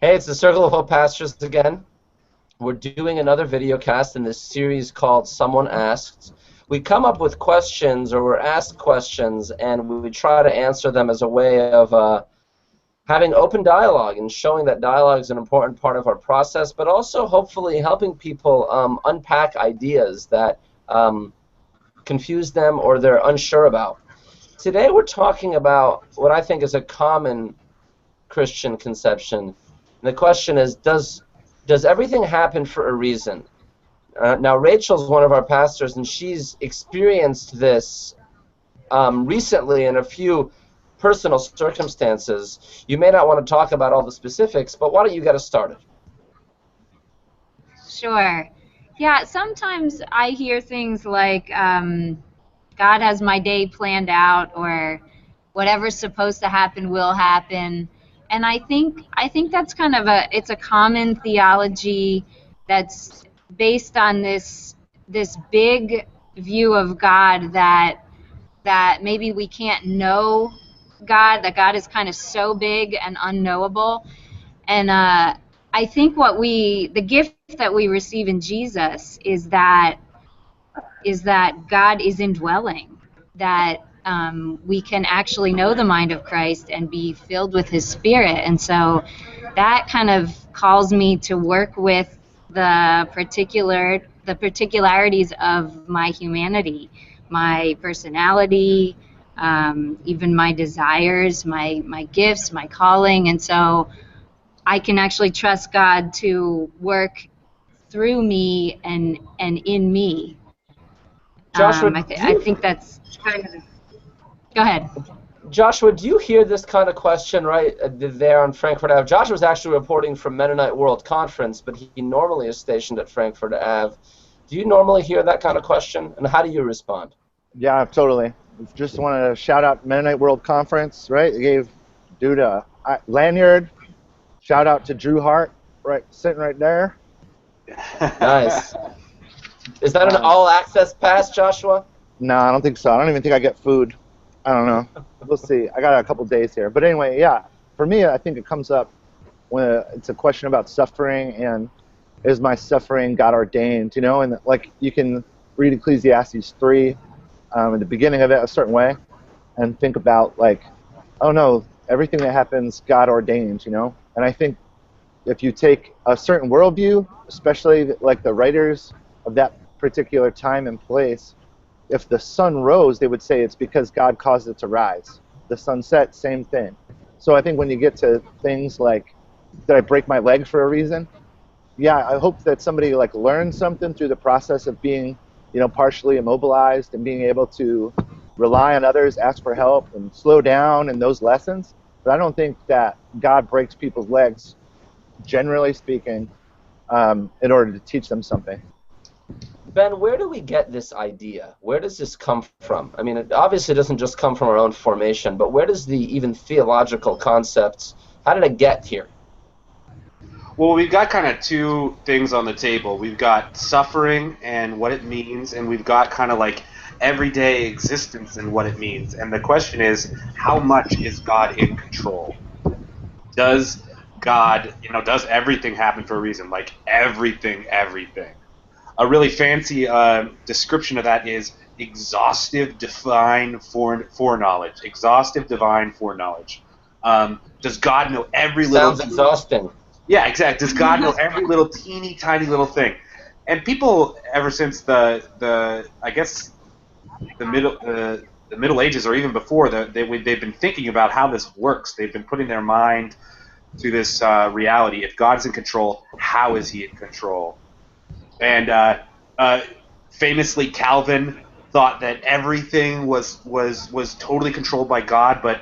Hey, it's the Circle of Hope Pastors again. We're doing another video cast in this series called Someone Asked. We come up with questions, or we're asked questions, and we try to answer them as a way of having open dialogue and showing that dialogue is an important part of our process, but also hopefully helping people unpack ideas that confuse them or they're unsure about. Today we're talking about what I think is a common Christian conception. And the question is, does everything happen for a reason? Now, Rachel's one of our pastors, and she's experienced this recently in a few personal circumstances. You may not want to talk about all the specifics, but why don't you get us started? Sure. Yeah, sometimes I hear things like God has my day planned out, or whatever's supposed to happen will happen. And I think that's kind of it's a common theology that's based on this big view of God that maybe we can't know God, that God is kind of so big and unknowable. And I think the gift that we receive in Jesus is that God is indwelling, that we can actually know the mind of Christ and be filled with His Spirit. And so that kind of calls me to work with the particularities of my humanity, my personality, even my desires, my gifts, my calling. And so I can actually trust God to work through me and in me. Joshua, I think that's kind of. Go ahead. Joshua, do you hear this kind of question right there on Frankfurt Ave? Joshua was actually reporting from Mennonite World Conference, but he normally is stationed at Frankfurt Ave. Do you normally hear that kind of question, and how do you respond? Yeah, totally. Just want to shout out Mennonite World Conference, right? They gave dude a lanyard. Shout out to Drew Hart, right, sitting right there. Nice. Is that an all-access pass, Joshua? No, I don't think so. I don't even think I get food. I don't know. We'll see. I got a couple days here. But anyway, yeah, for me, I think it comes up when it's a question about suffering and is my suffering God ordained, you know? And like you can read Ecclesiastes 3 in the beginning of it a certain way and think about like, oh no, everything that happens God ordained, you know? And I think if you take a certain worldview, especially like the writers of that particular time and place, if the sun rose, they would say it's because God caused it to rise. The sunset, same thing. So I think when you get to things like, did I break my leg for a reason? Yeah, I hope that somebody like learned something through the process of being, you know, partially immobilized and being able to rely on others, ask for help, and slow down and those lessons. But I don't think that God breaks people's legs, generally speaking, in order to teach them something. Ben, where do we get this idea? Where does this come from? I mean, it obviously doesn't just come from our own formation, but where does the even theological concepts, how did it get here? Well, we've got kind of two things on the table. We've got suffering and what it means, and we've got kind of like everyday existence and what it means. And the question is, how much is God in control? Does God, does everything happen for a reason? Like everything. A really fancy description of that is exhaustive divine foreknowledge. Exhaustive divine foreknowledge. Does God know every little... Sounds exhausting. Yeah, exactly. Does God know every little teeny tiny little thing? And people, ever since the Middle Ages, or even before, they've been thinking about how this works. They've been putting their mind to this reality. If God's in control, how is He in control? And famously, Calvin thought that everything was totally controlled by God, but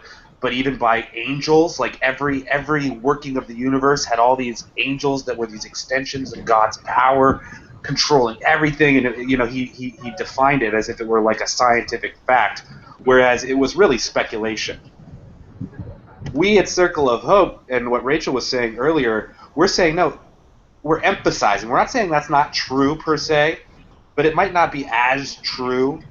even by angels. Like every working of the universe had all these angels that were these extensions of God's power, controlling everything. And he defined it as if it were like a scientific fact, whereas it was really speculation. We at Circle of Hope, and what Rachel was saying earlier, we're saying no. We're emphasizing. We're not saying that's not true per se, but it might not be as true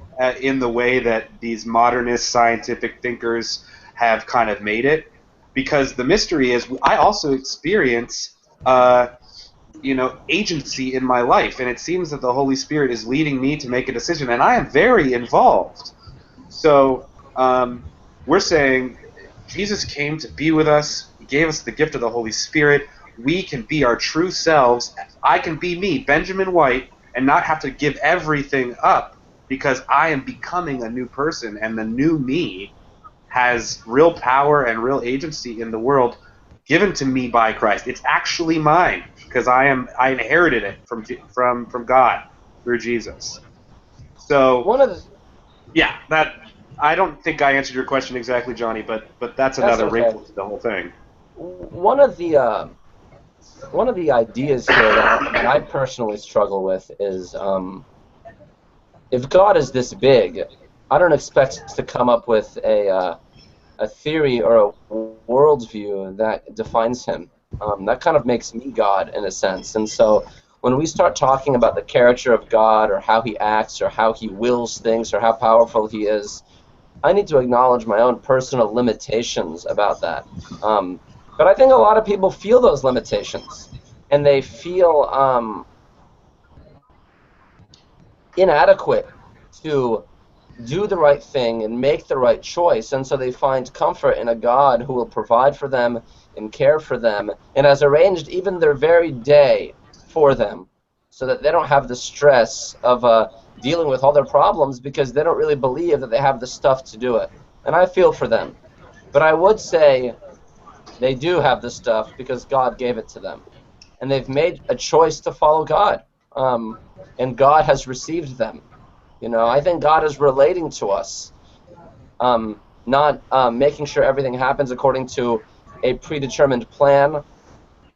in the way that these modernist scientific thinkers have kind of made it. because the mystery is I also experience agency in my life, and it seems that the Holy Spirit is leading me to make a decision, and I am very involved. So we're saying Jesus came to be with us. He gave us the gift of the Holy Spirit. We can be our true selves. I can be me, Benjamin White, and not have to give everything up because I am becoming a new person, and the new me has real power and real agency in the world given to me by Christ. It's actually mine because I inherited it from God through Jesus. So One of the yeah, that I don't think I answered your question exactly, Johnny, but that's That's another okay. wrinkle to the whole thing. One of the ideas here that I personally struggle with is if God is this big, I don't expect us to come up with a theory or a worldview that defines him. That kind of makes me God in a sense. And so when we start talking about the character of God or how he acts or how he wills things or how powerful he is, I need to acknowledge my own personal limitations about that. But I think a lot of people feel those limitations, and they feel inadequate to do the right thing and make the right choice, and so they find comfort in a God who will provide for them and care for them and has arranged even their very day for them so that they don't have the stress of dealing with all their problems because they don't really believe that they have the stuff to do it. And I feel for them. But I would say they do have the stuff because God gave it to them. And they've made a choice to follow God. And God has received them. I think God is relating to us, not making sure everything happens according to a predetermined plan,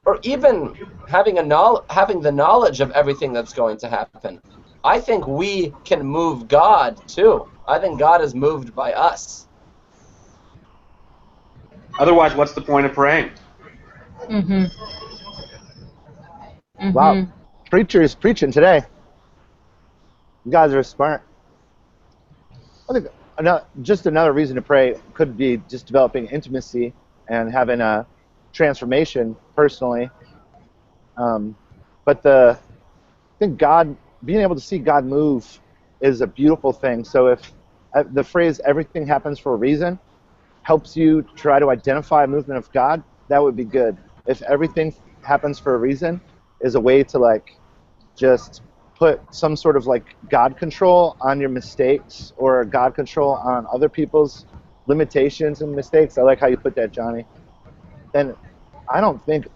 or even having the knowledge of everything that's going to happen. I think we can move God too. I think God is moved by us. Otherwise, what's the point of praying? Mhm. Wow, Mhm. preacher is preaching today. You guys are smart. I think just another reason to pray could be just developing intimacy and having a transformation personally. But I think God, being able to see God move is a beautiful thing. So if the phrase "everything happens for a reason" helps you try to identify a movement of God, that would be good. If everything happens for a reason is a way to just put some sort of God control on your mistakes or God control on other people's limitations and mistakes. I like how you put that, Johnny. Then I don't think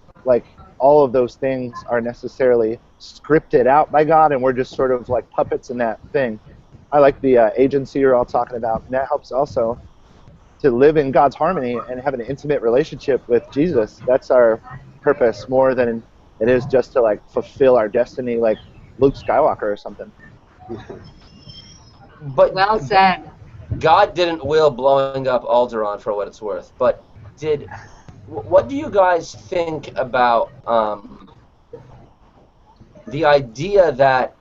all of those things are necessarily scripted out by God and we're just sort of like puppets in that thing. I like the agency you're all talking about, and that helps also to live in God's harmony and have an intimate relationship with Jesus. That's our purpose more than it is just to fulfill our destiny like Luke Skywalker or something. But Well said. God didn't will blowing up Alderaan for what it's worth. But what do you guys think about the idea that,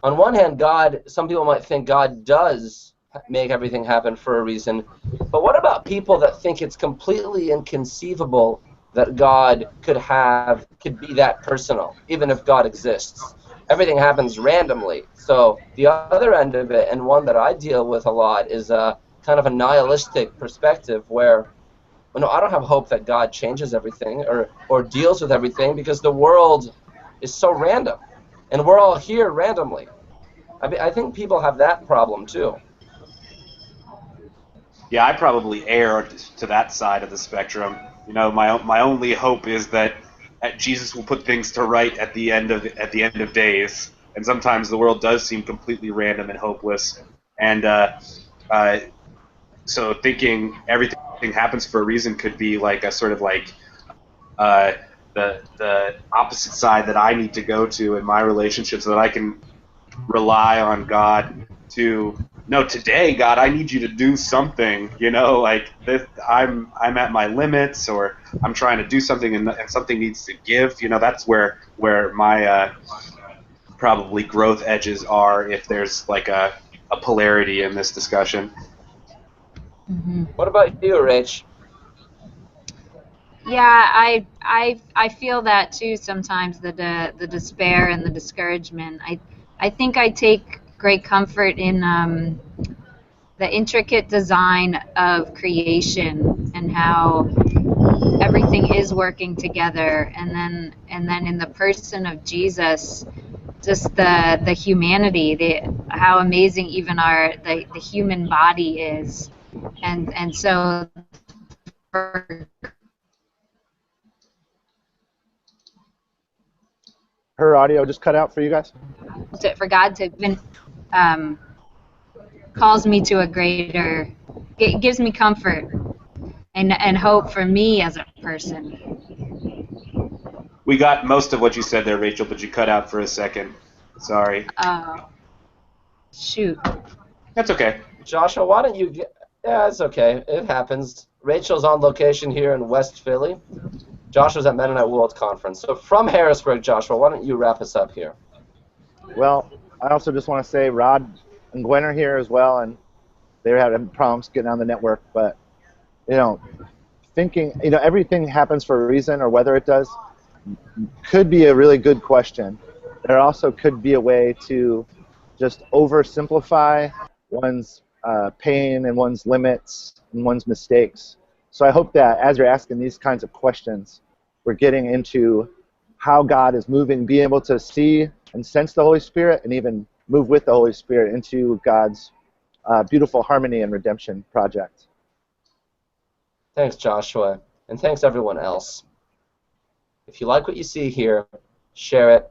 on one hand, some people might think God does make everything happen for a reason, but what about people that think it's completely inconceivable that God could be that personal, even if God exists? Everything happens randomly. So the other end of it, and one that I deal with a lot, is a kind of a nihilistic perspective where, no, I don't have hope that God changes everything or deals with everything because the world is so random, and we're all here randomly. I think people have that problem too. Yeah, I probably err to that side of the spectrum. My only hope is that Jesus will put things to right at the end of days. And sometimes the world does seem completely random and hopeless. And uh, so thinking everything happens for a reason could be like a sort of uh, the opposite side that I need to go to in my relationship so that I can rely on God to no, today, God, I need you to do something. Like this, I'm at my limits, or I'm trying to do something, and something needs to give. That's where my probably growth edges are. If there's a polarity in this discussion. Mhm. What about you, Rach? Yeah, I feel that too sometimes, the despair and the discouragement. I think I take great comfort in the intricate design of creation and how everything is working together, and then in the person of Jesus, just the humanity, how amazing even the human body is, and so for Her audio just cut out for you guys. God to even um, calls me to a greater, it gives me comfort and hope for me as a person. We got most of what you said there, Rachel, but you cut out for a second. Sorry. Shoot. That's okay. Joshua, why don't you get... Yeah, it's okay. It happens. Rachel's on location here in West Philly. Joshua's at Mennonite World Conference. So from Harrisburg, Joshua, why don't you wrap us up here? Well, I also just want to say Rod and Gwen are here as well, and they're having problems getting on the network. But, thinking, everything happens for a reason, or whether it does, could be a really good question. There also could be a way to just oversimplify one's pain and one's limits and one's mistakes. So I hope that as you're asking these kinds of questions, we're getting into how God is moving, being able to see and sense the Holy Spirit and even move with the Holy Spirit into God's beautiful harmony and redemption project. Thanks, Joshua, and thanks everyone else. If you like what you see here, share it.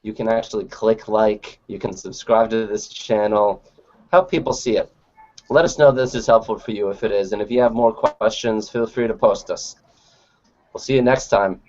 You can actually click like. You can subscribe to this channel. Help people see it. Let us know this is helpful for you if it is, and if you have more questions, feel free to post us. We'll see you next time.